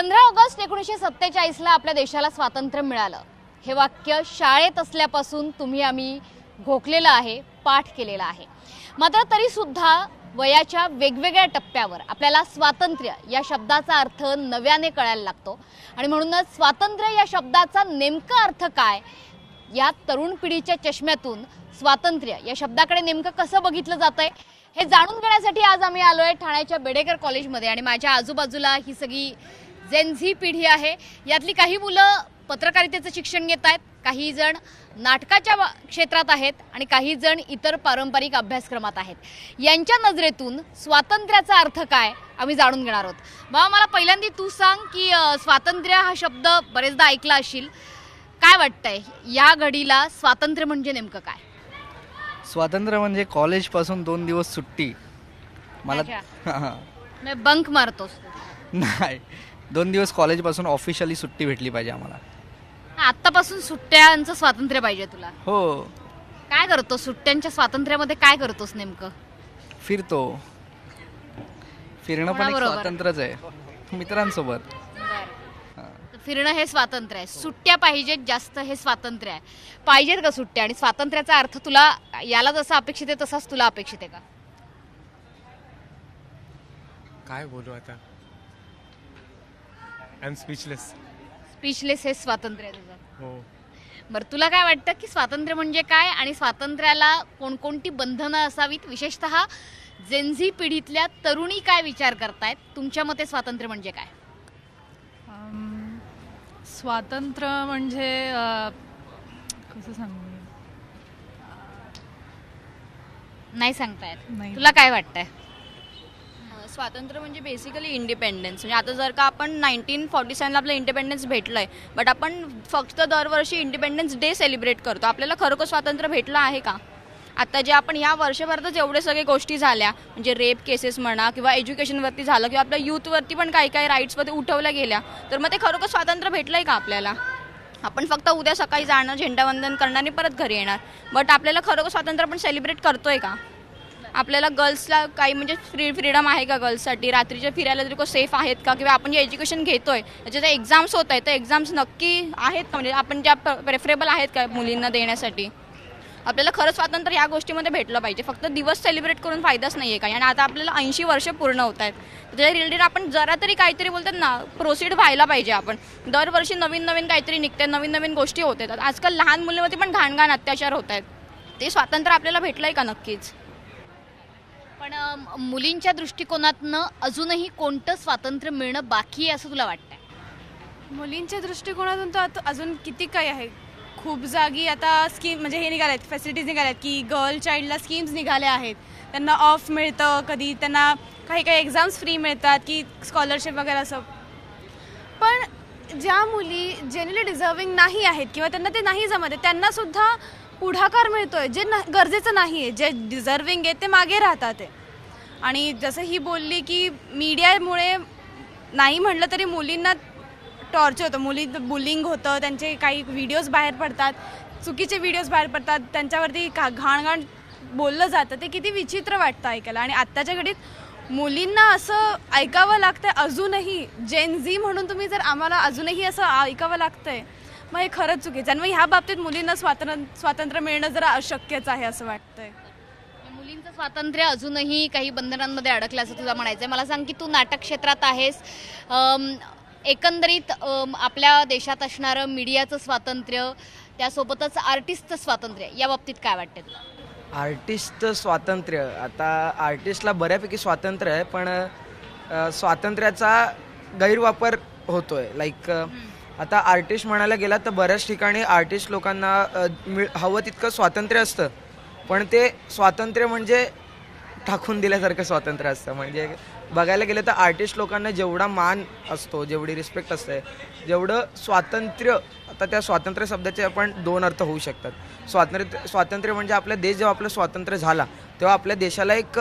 15 August 1947ला आपल्या देशाला स्वातंत्र्य मिळालं. हे वाक्य शाळेत असल्यापासून आम्ही घोकलेलं आहे, पाठ केलेला आहे. मात्र तरी सुद्धा वयाच्या वेगवेगळ्या टप्प्यावर आपल्याला स्वातंत्र्य या शब्दाचा अर्थ नव्याने कळायला लागतो आणि म्हणूनच स्वातंत्र्य या शब्दाचा नेमका अर्थ काय, या तरुण पिढीच्या चष्म्यातून स्वातंत्र्य या शब्दाकडे नेमकं कसं बघितलं जातंय हे जाणून घेण्यासाठी आज आम्ही आलोय ठाण्याच्या बेडेकर कॉलेजमध्ये. आणि माझ्या आजूबाजूला ही सगळी जेन झी पिढी आहे. यातली काही मुलं पत्रकारितेचं शिक्षण घेत आहेत, काही जण नाटकाच्या क्षेत्रात आहेत आणि काही जण इतर पारंपरिक अभ्यासक्रमात आहेत. यांच्या नजरेतून स्वातंत्र्याचा अर्थ काय आम्ही जाणून घेणार आहोत. बाबा, मला पहिल्यांदा तू सांग की स्वातंत्र्य हा शब्द बरेचदा ऐकला असशील, काय वाटतंय या घडीला स्वातंत्र्य म्हणजे नेमकं काय? स्वातंत्र्य म्हणजे कॉलेजपासून 2 दिवस सुट्टी. मला बंक मारतोस नाही, 2 दिवस कॉलेजपासून ऑफिशियली सुट्टी भेटली पाहिजे आम्हाला. आत्तापासून सुट्ट्यांचं स्वातंत्र्य पाहिजे तुला? हो. काय करतो सुट्ट्यांच्या स्वातंत्र्यामध्ये? काय करतोस नेमकं? फिरतो. फिरणं पण एक स्वातंत्र्यच आहे, मित्रांसोबत. फिरणं हे स्वातंत्र्य आहे, सुट्ट्या पाहिजेत जास्त हे स्वातंत्र्य आहे. पाहिजेत का सुट्ट्या? आणि स्वातंत्र्याचा अर्थ तुला याला जसा अपेक्षित आहे तसाच तुला अपेक्षित आहे का? काय बोलू आता, आय एम स्पीचलेस. स्पीचलेस हे स्वातंत्र्य आहे तुझं? हो. बरं, तुला काय वाटतं की स्वातंत्र्य म्हणजे काय आणि स्वातंत्र्याला कोणकोणती बंधनं असावीत? विशेषतः जेनझी पिढीतल्या तरुणी काय विचार करतायत? तुमच्या मते स्वातंत्र्य म्हणजे काय? स्वातंत्र्य म्हणजे कसं सांगू, नाही सांगतायत. नाही. तुला काय वाटतंय? स्वातंत्र्य म्हणजे बेसिकली इंडिपेंडन्स. म्हणजे आता जर का आपण 1947ला आपलं इंडिपेंडन्स भेटलं आहे, बट आपण फक्त दरवर्षी इंडिपेंडन्स डे सेलिब्रेट करतो. आपल्याला खरोखर स्वातंत्र्य भेटलं आहे का? आता जे आपण ह्या वर्षभरातच एवढे सगळे गोष्टी झाल्या, म्हणजे रेप केसेस म्हणा किंवा एज्युकेशनवरती झालं किंवा आपल्या यूथवरती पण काही काही राईट्सवरती उठवल्या गेल्या, तर मग ते खरोखर स्वातंत्र्य भेटलं आहे का आपल्याला? आपण फक्त उद्या सकाळी जाणं, झेंडावंदन करणार आणि परत घरी येणार, बट आपल्याला खरोखर स्वातंत्र्य आपण सेलिब्रेट करतोय का? आपल्याला गर्ल्सला काही म्हणजे फ्रीडम आहे का गर्ल्ससाठी? रात्रीच्या फिरायला तरी सेफ आहेत का? किंवा आपण जे एज्युकेशन घेतोय त्याचे जे एक्झाम्स होत आहेत, तर एक्झाम्स नक्की आहेत का? म्हणजे आपण ज्या प्रेफरेबल आहेत का मुलींना देण्यासाठी? आपल्याला खरं स्वातंत्र्य या गोष्टीमध्ये भेटलं पाहिजे. फक्त दिवस सेलिब्रेट करून फायदाच नाही आहे काही. आणि आता आपल्याला 80 वर्ष पूर्ण होत आहेत, त्याच्या रिलेटेड आपण जरा तरी काहीतरी बोलतात ना, प्रोसीड व्हायला पाहिजे. आपण दरवर्षी नवीन नवीन काहीतरी निघतात, नवीन नवीन गोष्टी होत आहेत. आजकाल लहान मुलीवरती पण घाण अत्याचार होत आहेत. ते स्वातंत्र्य आपल्याला भेटलं आहे का? नक्कीच. पण मुलींच्या दृष्टिकोनातनं अजूनही कोणतं स्वातंत्र्य मिळणं बाकी आहे असं तुला वाटतंय? मुलींच्या दृष्टिकोनातून तर अजून किती काही आहे. खूप जागी आता स्कीम म्हणजे हे निघाले आहेत, फॅसिलिटीज निघाल्या आहेत की गर्ल चाइल्डला स्कीम्स निघाल्या आहेत. त्यांना ऑफ मिळतं, कधी त्यांना काही काही एक्झाम्स फ्री मिळतात की स्कॉलरशिप वगैरे असं. पण ज्या मुली जेन्युइनली डिझर्विंग नाही आहेत किंवा त्यांना ते नाही जमत आहे, त्यांनासुद्धा पुढाकार मिळतोय. जे गरजेचं नाही आहे, जे डिझर्विंग आहे ते मागे राहतात आहे. आणि जसं ही बोलली की मीडियामुळे नाही म्हटलं तरी मुलींना टॉर्चर होतं, मुली बुलिंग होतं, त्यांचे काही व्हिडिओज बाहेर पडतात, चुकीचे व्हिडिओज बाहेर पडतात, त्यांच्यावरती घाण बोललं जातं. ते किती विचित्र वाटतं ऐकायला. आणि आत्ताच्या घडीत मुलींना असं ऐकावं लागतंय अजूनही. जेन झी म्हणून तुम्ही जर आम्हाला अजूनही असं ऐकावं लागतंय, मग हे खरंच चुकीचं. आणि मग ह्या बाबतीत मुलींना स्वातंत्र्य मिळणं जरा अशक्यच आहे असं वाटतंय. मुलींचं स्वातंत्र्य अजूनही काही बंधनांमध्ये अडकलं असं तुला म्हणायचं आहे. मला सांग की तू नाटक क्षेत्रात आहेस, एकंदरीत आपल्या देशात असणारं मीडियाचं स्वातंत्र्य, त्यासोबतच आर्टिस्टचं स्वातंत्र्य, या बाबतीत काय वाटतं तुला? आर्टिस्टचं स्वातंत्र्य, आता आर्टिस्टला बऱ्यापैकी स्वातंत्र्य आहे, पण स्वातंत्र्याचा गैरवापर होतो आहे. लाईक आता आर्टिस्ट म्हणायला गेला तर बऱ्याच ठिकाणी आर्टिस्ट लोकांना हवं तितकं स्वातंत्र्य असतं, पण ते स्वातंत्र्य म्हणजे टाकून दिल्यासारखं स्वातंत्र्य असतं. म्हणजे बघायला गेलं तर आर्टिस्ट लोकांना जेवढा मान असतो, जेवढी रिस्पेक्ट असते, जेवढं स्वातंत्र्य, आता त्या स्वातंत्र्य शब्दाचे आपण 2 अर्थ होऊ शकतात. स्वातंत्र्य म्हणजे आपला देश जेव्हा आपलं स्वातंत्र्य झाला तेव्हा आपल्या देशाला एक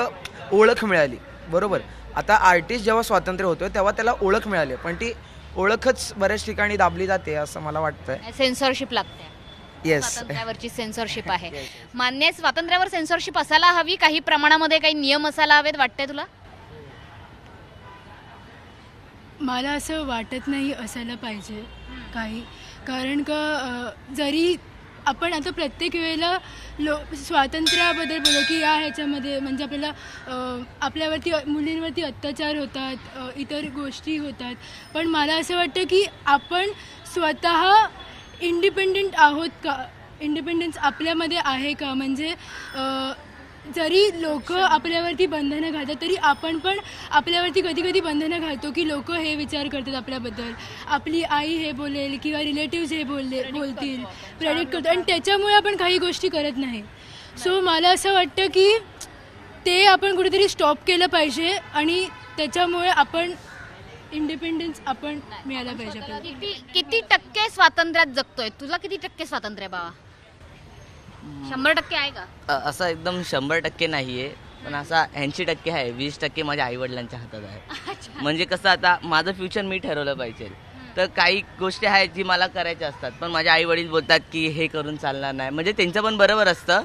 ओळख मिळाली, बरोबर. आता आर्टिस्ट जेव्हा स्वातंत्र्य होतं तेव्हा त्याला ओळख मिळाली, पण ती ओळखच बऱ्याच ठिकाणी दाबली जाते असं मला वाटतंय. सेन्सॉरशिप लागते. येस, स्वातंत्र्यावरची सेन्सॉरशिप आहे. मान्य, स्वातंत्र्यावर सेन्सॉरशिप असायला हवी, काही प्रमाणामध्ये काही नियम असायला हवेत वाटतंय तुला? मला असं वाटत नाही असायला पाहिजे काही, कारण का जरी आपण आता प्रत्येक वेळेला स्वातंत्र्याबद्दल बोलतो की या ह्याच्यामध्ये म्हणजे आपल्याला आपल्यावरती मुलींवरती अत्याचार होतात, इतर गोष्टी होतात, पण मला असं वाटतं की आपण स्वतः इंडिपेंडेंट आहोत का, इंडिपेंडन्स आपल्यामध्ये आहे का, म्हणजे जरी लोक आपल्यावरती बंधनं घालतात तरी आपण पण आपल्यावरती कधी कधी बंधनं घालतो की लोक हे विचार करतात आपल्याबद्दल, आपली आई हे बोलेल किंवा रिलेटिव्स हे बोलतील, प्रेडिक्ट करतो, आणि त्याच्यामुळे आपण काही गोष्टी करत नाही. सो मला असं वाटतं की ते आपण कुठेतरी स्टॉप केलं पाहिजे आणि त्याच्यामुळे आपण इंडिपेंडन्स आपण मिळायला पाहिजे आपल्याला. किती टक्के स्वातंत्र्यात जगतोय? तुला किती टक्के स्वातंत्र्य आहे बाबा? 100% आहे का? असं एकदम 100% नाही आहे, पण असा 80% आहे. 20% माझ्या आईवडिलांच्या हातात आहे. म्हणजे कसं आता माझं फ्युचर मी ठरवलं पाहिजे, तर काही गोष्टी आहेत जी मला करायच्या असतात, पण माझे आईवडील बोलतात की हे करून चालणार नाही. म्हणजे त्यांचं पण बरोबर असतं,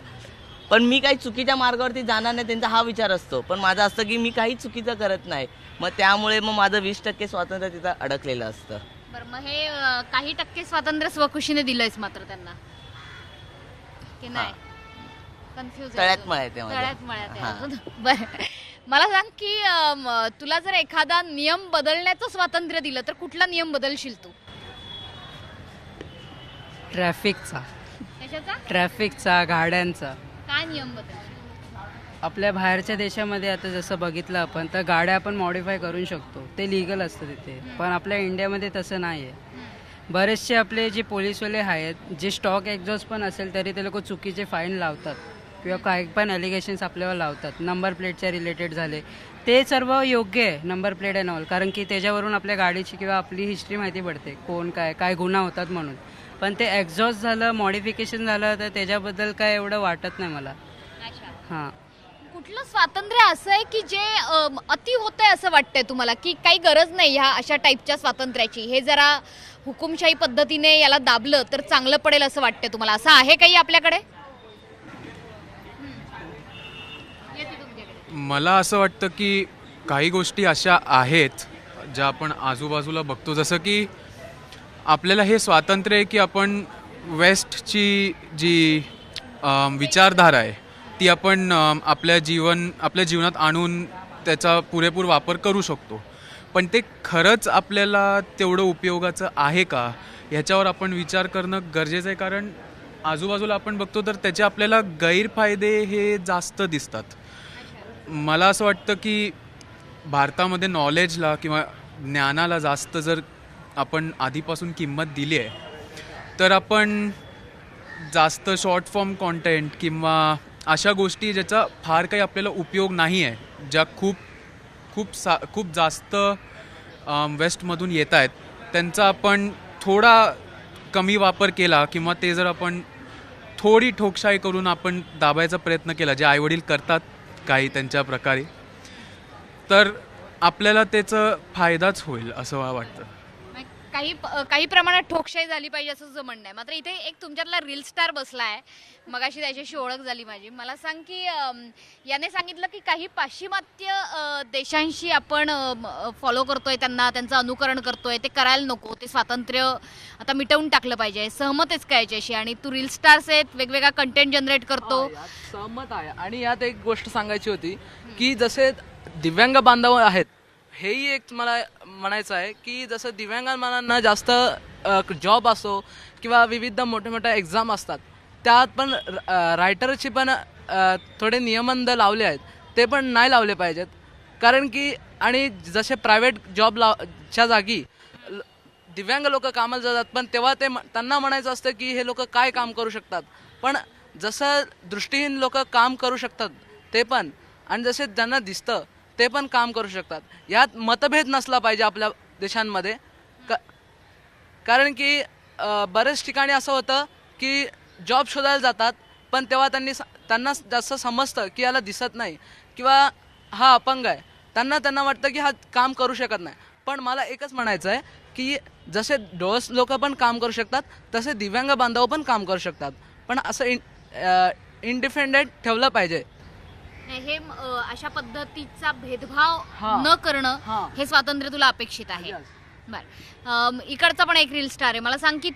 पण मी काही चुकीच्या मार्गावरती जाणार नाही त्यांचा हा विचार असतो, पण माझं असतं की मी काही चुकीचं करत नाही. मग त्यामुळे मग माझं 20% स्वातंत्र्य तिथं अडकलेलं असतं. बरं, मग हे काही टक्के स्वातंत्र्य स्वखुशीने दिलंयस मात्र त्यांना की नाही? कन्फ्युज तळ्यात मळ आहे ते माझं. तळ्यात मळ्यात आहे अजून. बरं, मला सांग की तुला जर एखादा नियम बदलण्याचं स्वातंत्र्य दिलं तर कुठला नियम बदलशील तू? ट्रॅफिकचा. कशाचा? ट्रॅफिकचा, गाड्यांचा. काय नियम बदलशील? आपल्या बाहेरच्या देशामध्ये आता जसं बघितलं आपण तर गाड्या आपण मॉडिफाय करू शकतो, ते लिगल असतं तिथे, पण आपल्या इंडियामध्ये तसं नाही आहे. बरेचसे आपले जे पोलीसवाले आहेत, जे स्टॉक एक्झॉस्ट पण असेल तरी ते लोक चुकीचे फाईन लावतात किंवा काही पण ॲलिगेशन्स आपल्यावर लावतात. नंबर प्लेटच्या रिलेटेड झाले ते सर्व योग्य आहे, नंबर प्लेट अँड ऑल, कारण की त्याच्यावरून आपल्या गाडीची किंवा आपली हिस्ट्री माहिती पडते, कोण काय गुन्हा होतात म्हणून. पण ते एक्झॉस्ट झालं, मॉडिफिकेशन झालं, तर त्याच्याबद्दल काय एवढं वाटत नाही मला. हां, कुठलं स्वातंत्र्य असं आहे की जे अति होतंय असं वाटतंय तुम्हाला, की काही गरज नाही ह्या अशा टाईपच्या स्वातंत्र्याची, हे जरा हुकुमशाही पद्धतीने याला दाबलं तर चांगलं पडेल असं वाटतंय तुम्हाला? असं आहे काही आपल्याकडे? मला असं वाटतं की काही गोष्टी अशा आहेत ज्या आपण आजूबाजूला बघतो, जसं की आपल्याला हे स्वातंत्र्य आहे की आपण वेस्टची जी विचारधारा आहे ती आपण आपल्या जीवनात आणून त्याचा पुरेपूर वापर करू शकतो, पण ते खरंच आपल्याला तेवढं उपयोगाचं आहे का ह्याच्यावर आपण विचार करणं गरजेचं आहे. कारण आजूबाजूला आपण बघतो तर त्याचे आपल्याला गैरफायदे हे जास्त दिसतात. मला असं वाटतं की भारतामध्ये नॉलेजला किंवा ज्ञानाला जास्त जर आपण आधीपासून किंमत दिली आहे तर आपण जास्त शॉर्ट फॉर्म कॉन्टेंट किंवा अशा गोष्टी ज्याचा फार काही आपल्याला उपयोग नाही आहे, ज्या खूप जास्त वेस्टमधून येत आहेत, त्यांचा आपण थोडा कमी वापर केला किंवा ते जर आपण थोडी ठोकशाही करून आपण दाबायचा प्रयत्न केला, जे आईवडील करतात काही त्यांच्या प्रकारे, तर आपल्याला त्याचा फायदाच होईल असं मला वाटतं. काही प्रमाणात ठोकशाही झाली पाहिजे असं तुझं म्हणणं आहे. मात्र इथे एक तुमच्यातला रील स्टार बसला आहे, मगाशी त्याच्याशी ओळख झाली माझी. मला सांग की याने सांगितलं की काही पाश्चिमात्य देशांशी आपण फॉलो करतोय, त्यांचं अनुकरण करतोय, ते करायला नको, ते स्वातंत्र्य आता मिटवून टाकलं पाहिजे. सहमत आहेस का याच्याशी? आणि तू रील स्टार्स आहेत, वेगवेगळा कंटेंट जनरेट करतो. सहमत आहे. आणि यात एक गोष्ट सांगायची होती की जसे दिव्यांग बांधव आहेत, हेही एक मला म्हणायचं आहे की जसं दिव्यांगांना जास्त जॉब असो किंवा विविध मोठ्या मोठ्या एक्झाम असतात, त्यात पण रायटरची पण थोडे नियमन लावले आहेत, ते पण नाही लावले पाहिजेत. कारण की आणि जसे प्रायव्हेट जॉबच्या जागी दिव्यांग लोक कामाला जातात, पण तेव्हा त्यांना म्हणायचं असतं की हे लोक काय काम करू शकतात, पण जसं दृष्टीहीन लोक काम करू शकतात ते पण, आणि जसे ज्यांना दिसतं ते पण काम करू शकतात. यात मतभेद नसला पाहिजे आपल्या देशांमध्ये. कारण की बरेच ठिकाणी असं होतं की जॉब शोधायला जातात, पण तेव्हा त्यांना जास्त समजतं की याला दिसत नाही किंवा हा अपंग आहे, त्यांना वाटतं की हा काम करू शकत नाही. पण मला एकच म्हणायचं आहे की जसे डोस लोक पण काम करू शकतात, तसे दिव्यांग बांधव पण काम करू शकतात, पण असं इंडिपेंडेंट ठेवलं पाहिजे. हे अशा पद्धतीचा भेदभाव हा. न करणं हा. हे स्वातंत्र्य तुला अपेक्षित आहे. बर, इकडचा पण एक रील स्टार आहे. मला सांग की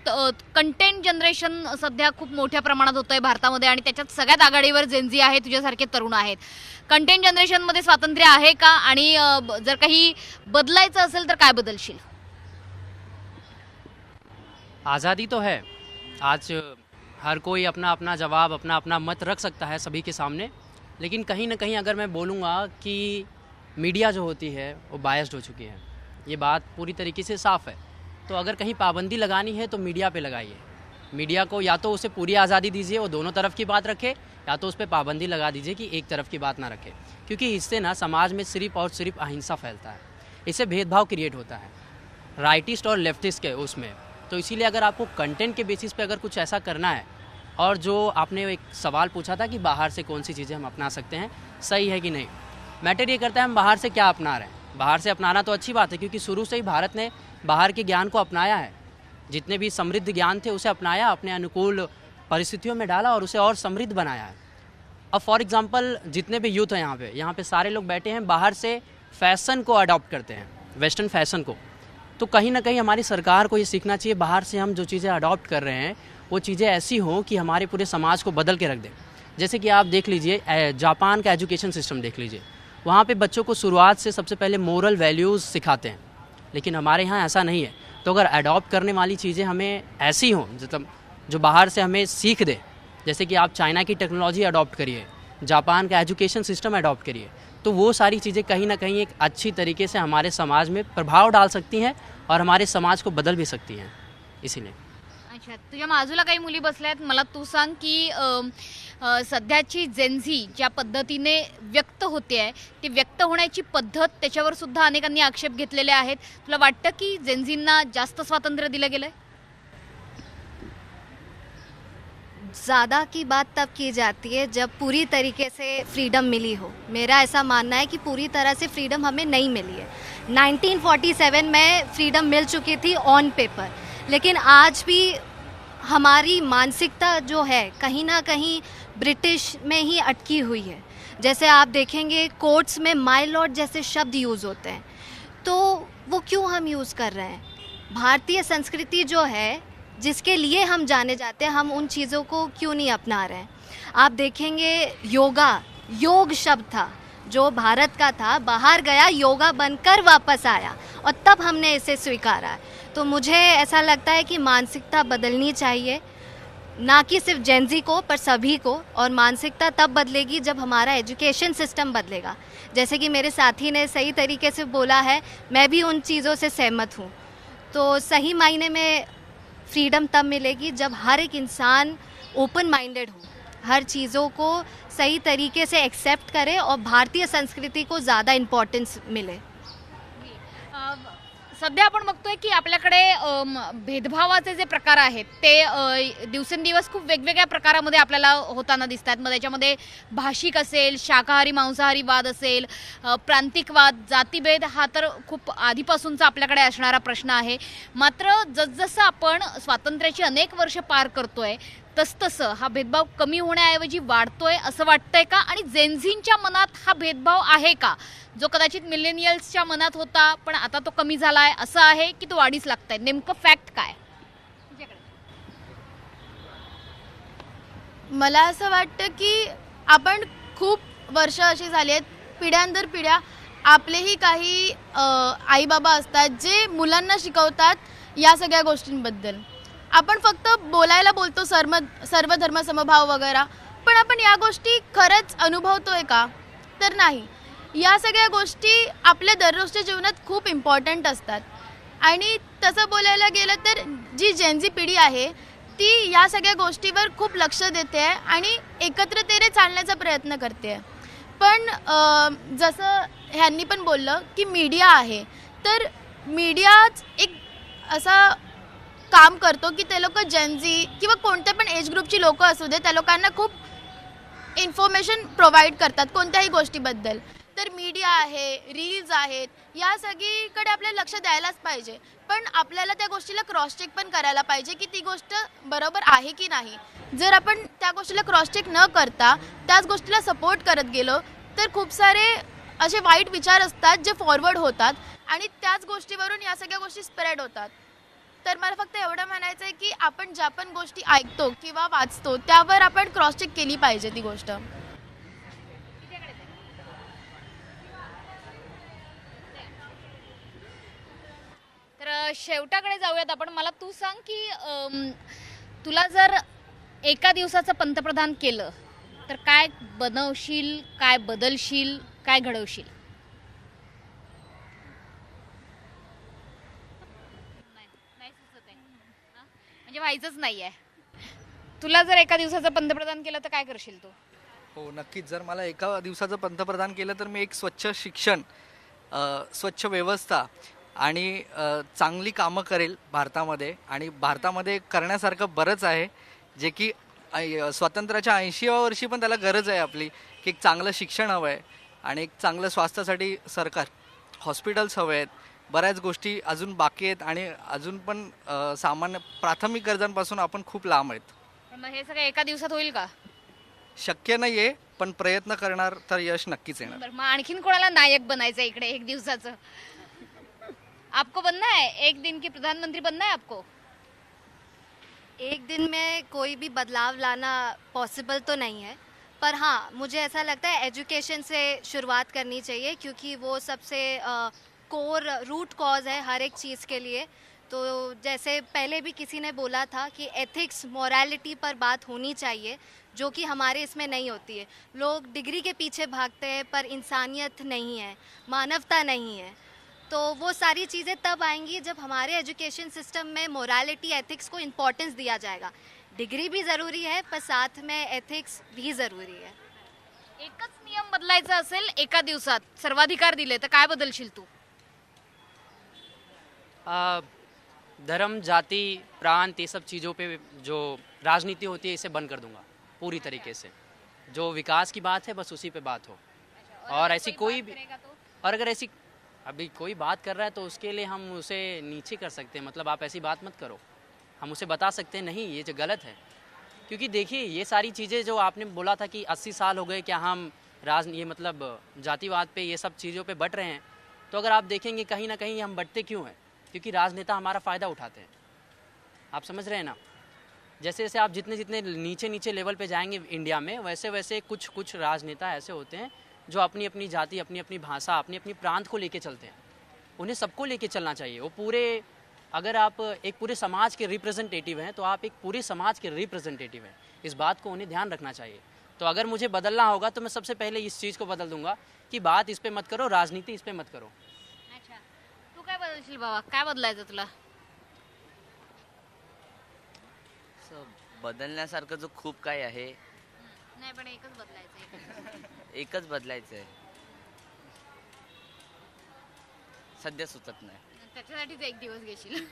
कंटेंट जनरेशन सध्या खूप मोठ्या प्रमाणात होतंय भारतामध्ये आणि त्याच्यात सगळ्यात आघाडीवर जेनझी आहे, तुझ्यासारखे तरुण आहेत. कंटेंट जनरेशनमध्ये स्वातंत्र्य आहे का, आणि जर काही बदलायचं असेल तर काय बदलशील? आज़ादी तो है, आज हर कोई अपना अपना जवाब अपना अपना मत रख सकता है सभी के सामने, लेकिन कहीं ना कहीं अगर मैं बोलूँगा कि मीडिया जो होती है वो बायस्ड हो चुकी है, ये बात पूरी तरीके से साफ़ है. तो अगर कहीं पाबंदी लगानी है तो मीडिया पे लगाइए. मीडिया को या तो उसे पूरी आज़ादी दीजिए, वो दोनों तरफ की बात रखे, या तो उस पर पाबंदी लगा दीजिए कि एक तरफ की बात ना रखे, क्योंकि इससे ना समाज में सिर्फ और सिर्फ अहिंसा फैलता है, इससे भेदभाव क्रिएट होता है राइटिस्ट और लेफ्टिस्ट के उसमें. तो इसीलिए अगर आपको कंटेंट के बेसिस पे अगर कुछ ऐसा करना है, और जो आपने एक सवाल पूछा था कि बाहर से कौन सी चीज़ें हम अपना सकते हैं, सही है कि नहीं, मैटर ये करता है हम बाहर से क्या अपना रहे हैं. बाहर से अपनाना तो अच्छी बात है, क्योंकि शुरू से ही भारत ने बाहर के ज्ञान को अपनाया है, जितने भी समृद्ध ज्ञान थे उसे अपनाया, अपने अनुकूल परिस्थितियों में डाला और उसे और समृद्ध बनाया है. अब फॉर एग्जांपल जितने भी यूथ हैं यहाँ पे सारे लोग बैठे हैं, बाहर से फैशन को अडॉप्ट करते हैं, वेस्टर्न फैशन को. तो कहीं ना कहीं हमारी सरकार को ये सीखना चाहिए, बाहर से हम जो चीज़ें अडॉप्ट कर रहे हैं वो चीज़ें ऐसी हों कि हमारे पूरे समाज को बदल के रख दें. जैसे कि आप देख लीजिए जापान का एजुकेशन सिस्टम देख लीजिए, वहाँ पे बच्चों को शुरुआत से सबसे पहले मोरल वैल्यूज़ सिखाते हैं, लेकिन हमारे यहाँ ऐसा नहीं है. तो अगर अडॉप्ट करने वाली चीज़ें हमें ऐसी हों, मतलब जो बाहर से हमें सीख दे, जैसे कि आप चाइना की टेक्नोलॉजी अडॉप्ट करिए, जापान का एजुकेशन सिस्टम अडॉप्ट करिए, तो वो सारी चीज़ें कहीं ना कहीं एक अच्छी तरीके से हमारे समाज में प्रभाव डाल सकती हैं और हमारे समाज को बदल भी सकती हैं. इसीलिए अच्छा, तुझ्या बाजूला काही मुली बसल्या आहेत. मला तू सांग की सध्याची जेनझी ज्या पद्धतीने व्यक्त होते आहे, ती व्यक्त होण्याची पद्धत, त्याच्यावर सुद्धा अनेकांनी आक्षेप घेतलेले आहेत. तुला वाटतं की जेनझींना जास्त स्वातंत्र्य दिलं गेलंय? ज़्यादा की बात तब की जाती है जब पूरी तरीके से फ्रीडम मिली हो. मेरा ऐसा मानना है कि पूरी तरह से फ्रीडम हमें नहीं मिली है. 1947 में फ्रीडम मिल चुकी थी ऑन पेपर, लेकिन आज भी हमारी मानसिकता जो है कहीं ना कहीं ब्रिटिश में ही अटकी हुई है. जैसे आप देखेंगे कोर्ट्स में माय लॉर्ड जैसे शब्द यूज़ होते हैं, तो वो क्यों हम यूज़ कर रहे हैं? भारतीय संस्कृति जो है जिसके लिए हम जाने जाते हैं, हम उन चीज़ों को क्यों नहीं अपना रहे हैं? आप देखेंगे योग शब्द था जो भारत का था, बाहर गया, योगा बनकर वापस आया, और तब हमने इसे स्वीकारा. तो मुझे ऐसा लगता है कि मानसिकता बदलनी चाहिए, ना कि सिर्फ जेनजी को पर सभी को. और मानसिकता तब बदलेगी जब हमारा एजुकेशन सिस्टम बदलेगा. जैसे कि मेरे साथी ने सही तरीके से बोला है, मैं भी उन चीज़ों से सहमत हूँ. तो सही मायने में फ्रीडम तब मिलेगी जब हर एक इंसान ओपन माइंडेड हो, हर चीज़ों को सही तरीके से एक्सेप्ट करे और भारतीय संस्कृति को ज़्यादा इम्पॉर्टन्स मिले. सध्या आपण बघतोय की आपल्याकडे भेदभावाचे जे प्रकार आहेत ते दिवसेंदिवस खूप वेगवेगळ्या प्रकारामध्ये आपल्याला होताना दिसतात. मग त्याच्यामध्ये भाषिक असेल, शाकाहारी मांसाहारी वाद असेल, प्रांतिकवाद, जातीभेद हा तर खूप आधीपासूनचा आपल्याकडे असणारा प्रश्न आहे. मात्र जसजसं आपण स्वातंत्र्याची अनेक वर्ष पार करतोय तसतसं हा भेदभाव कमी होण्याऐवजी वाढतोय असं वाटतंय का? आणि जेनझींच्या मनात हा भेदभाव आहे का, जो कदाचित मिलेनियल्सच्या मनात होता पण आता तो कमी झाला आहे, असं आहे की तो वाढीस लागतंय? नेमकं फॅक्ट काय? मला असं वाटतं की आपण खूप वर्ष अशी झाली आहेत, पिढ्यानंतर पिढ्या आपलेही काही आईबाबा असतात जे मुलांना शिकवतात या सगळ्या गोष्टींबद्दल. आपण फक्त बोलायला बोलतो सर्व धर्म समभाव वगैरे, पण आपण या गोष्टी खरंच अनुभवतोय का? तर नाही. या सगळ्या गोष्टी आपल्या दररोजच्या जीवनात खूप इम्पॉर्टंट असतात. आणि तसं बोलायला गेलं तर जी जेनझी पिढी आहे ती या सगळ्या गोष्टीवर खूप लक्ष देते आहे आणि एकत्रतेने चालण्याचा प्रयत्न करते आहे. पण जसं ह्यांनी पण बोललं की मीडिया आहे, तर मीडियाच एक असा काम करतो की ते लोक जेनझी किंवा कोणत्या पण एज ग्रुपची लोक असू दे, त्या लोकांना खूप इन्फॉर्मेशन प्रोव्हाइड करतात कोणत्याही गोष्टीबद्दल. तर मीडिया आहे, रील्स आहेत, या सगळीकडे आपल्याला लक्ष द्यायलाच पाहिजे. पण आपल्याला त्या गोष्टीला क्रॉस चेक पण करायला पाहिजे की ती गोष्ट बरोबर आहे की नाही. जर आपण त्या गोष्टीला क्रॉस चेक न करता त्याच गोष्टीला सपोर्ट करत गेलो तर खूप सारे असे वाईट विचार असतात जे फॉरवर्ड होतात आणि त्याच गोष्टीवरून या सगळ्या गोष्टी स्प्रेड होतात. तर मला फक्त एवढं म्हणायचं आहे की आपण ज्या पण गोष्टी ऐकतो किंवा वाचतो त्यावर आपण क्रॉस चेक केली पाहिजे ती गोष्ट. तर शेवटाकडे जाऊयात आपण. मला तू सांग की तुला जर एका दिवसाचं पंतप्रधान केलं तर काय बनवशील, काय बदलशील, काय घडवशील? म्हणजे व्हायचंच नाहीये. तुला जर एका दिवसाचं पंतप्रधान केलं तर काय करशील तू? हो नक्कीच. जर मला एका दिवसाचं पंतप्रधान केलं तर मी एक स्वच्छ शिक्षण, स्वच्छ व्यवस्था आणि चांगली कामं करेल भारतामध्ये. आणि भारतामध्ये करण्यासारखं बरंच आहे जे की स्वातंत्र्याच्या 80व्या वर्षी पण त्याला गरज आहे आपली, की एक चांगलं शिक्षण हवं आहे आणि एक चांगलं स्वास्थ्यासाठी सरकार हॉस्पिटल्स हवे आहेत. बऱ्याच गोष्टी अजून बाकी आहेत आणि अजून पण सामान्य प्राथमिक गरजांपासून आपण खूप लांब आहेत. मग हे सगळं एका दिवसात होईल का? शक्य नाही आहे, पण प्रयत्न करणार तर यश नक्कीच येणार. बरं, मग आणखीन कोणाला नायक बनायचं इकडे एक दिवसाचं? आपको बनना है एक दिन की प्रधानमंत्री बनना है आपको? एक दिन में कोई भी बदलाव लाना पॉसिबल तो नहीं है, पर हाँ मुझे ऐसा लगता है एजुकेशन से शुरुआत करनी चाहिए क्योंकि वो सबसे कोर रूट कॉज है हर एक चीज़ के लिए. तो जैसे पहले भी किसी ने बोला था कि एथिक्स मोरालिटी पर बात होनी चाहिए जो कि हमारे इसमें नहीं होती है. लोग डिग्री के पीछे भागते हैं पर इंसानियत नहीं है, मानवता नहीं है. तो वो सारी चीज़ें तब आएंगी जब हमारे एजुकेशन सिस्टम में मोरालिटी एथिक्स को इम्पोर्टेंस दिया जाएगा. डिग्री भी ज़रूरी है पर साथ में एथिक्स भी ज़रूरी है. एकच नियम बदलायचा असेल एका दिवसात, सर्वाधिकार दिले तर काय बदलशील तू? धर्म, जाति, प्रांत, ये सब चीज़ों पे जो राजनीति होती है इसे बंद कर दूंगा पूरी तरीके से. जो विकास की बात है बस उसी पे बात हो. और ऐसी कोई भी, और अगर ऐसी अभी कोई बात कर रहा है तो उसके लिए हम उसे नीचे कर सकते हैं. मतलब आप ऐसी बात मत करो, हम उसे बता सकते हैं नहीं ये जो गलत है. क्योंकि देखिए ये सारी चीज़ें जो आपने बोला था कि 80 साल हो गए क्या हम ये मतलब जातिवाद पे ये सब चीज़ों पे बट रहे हैं. तो अगर आप देखेंगे कहीं ना कहीं हम बटते क्यों हैं? क्योंकि राजनेता हमारा फ़ायदा उठाते हैं. आप समझ रहे हैं ना? जैसे जैसे आप जितने जितने नीचे नीचे लेवल पे जाएंगे इंडिया में वैसे वैसे कुछ कुछ राजनेता ऐसे होते हैं जो अपनी अपनी जाति, अपनी अपनी भाषा, अपनी अपनी प्रांत को लेके चलते हैं. उन्हें सबको लेके चलना चाहिए. वो पूरे, अगर आप एक पूरे समाज के रिप्रेजेंटेटिव हैं तो आप एक पूरे समाज के रिप्रेजेंटेटिव हैं. इस बात को उन्हें ध्यान रखना चाहिए. तो अगर मुझे बदलना होगा तो मैं सबसे पहले इस चीज़ को बदल दूंगा कि बात इस पे मत करो, राजनीति इस पे मत करो. अच्छा, तू काय बदलशील बाबा? काय बदलायचं तुला? बदलण्यासारखं जो खूप काही आहे, नाही पण एकच बदलायचं. एकच बदलायचं आहे. सध्या सुचत नाही. त्याच्यासाठीच एक दिवस घेशील.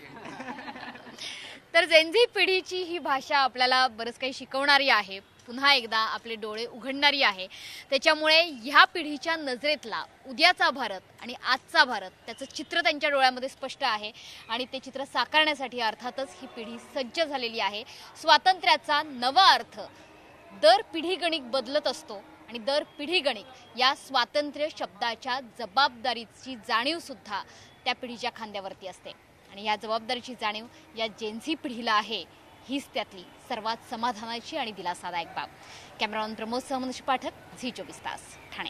तर जेनझी पिढीची ही भाषा आपल्याला बरंच काही शिकवणारी आहे, पुन्हा एकदा आपले डोळे उघडणारी आहे. त्याच्यामुळे ह्या पिढीच्या नजरेतला उद्याचा भारत आणि आजचा भारत त्याचं चित्र त्यांच्या डोळ्यामध्ये स्पष्ट आहे आणि ते चित्र साकारण्यासाठी अर्थातच ही पिढी सज्ज झालेली आहे. स्वातंत्र्याचा नवा अर्थ दर पिढीगणिक बदलत असतो आणि दर पिढीगणिक या स्वातंत्र्य शब्दाच्या जबाबदारीची जाणीवसुद्धा त्या पिढीच्या खांद्यावरती असते आणि या जबाबदारीची जाणीव या जेनझी पिढीला आहे. हीच त्यातली सर्वात समाधानाची आणि दिलासादायक बाब. कॅमेरामॅन प्रमोद सह मनुष्य पाठक, झी 24 तास, ठाणे.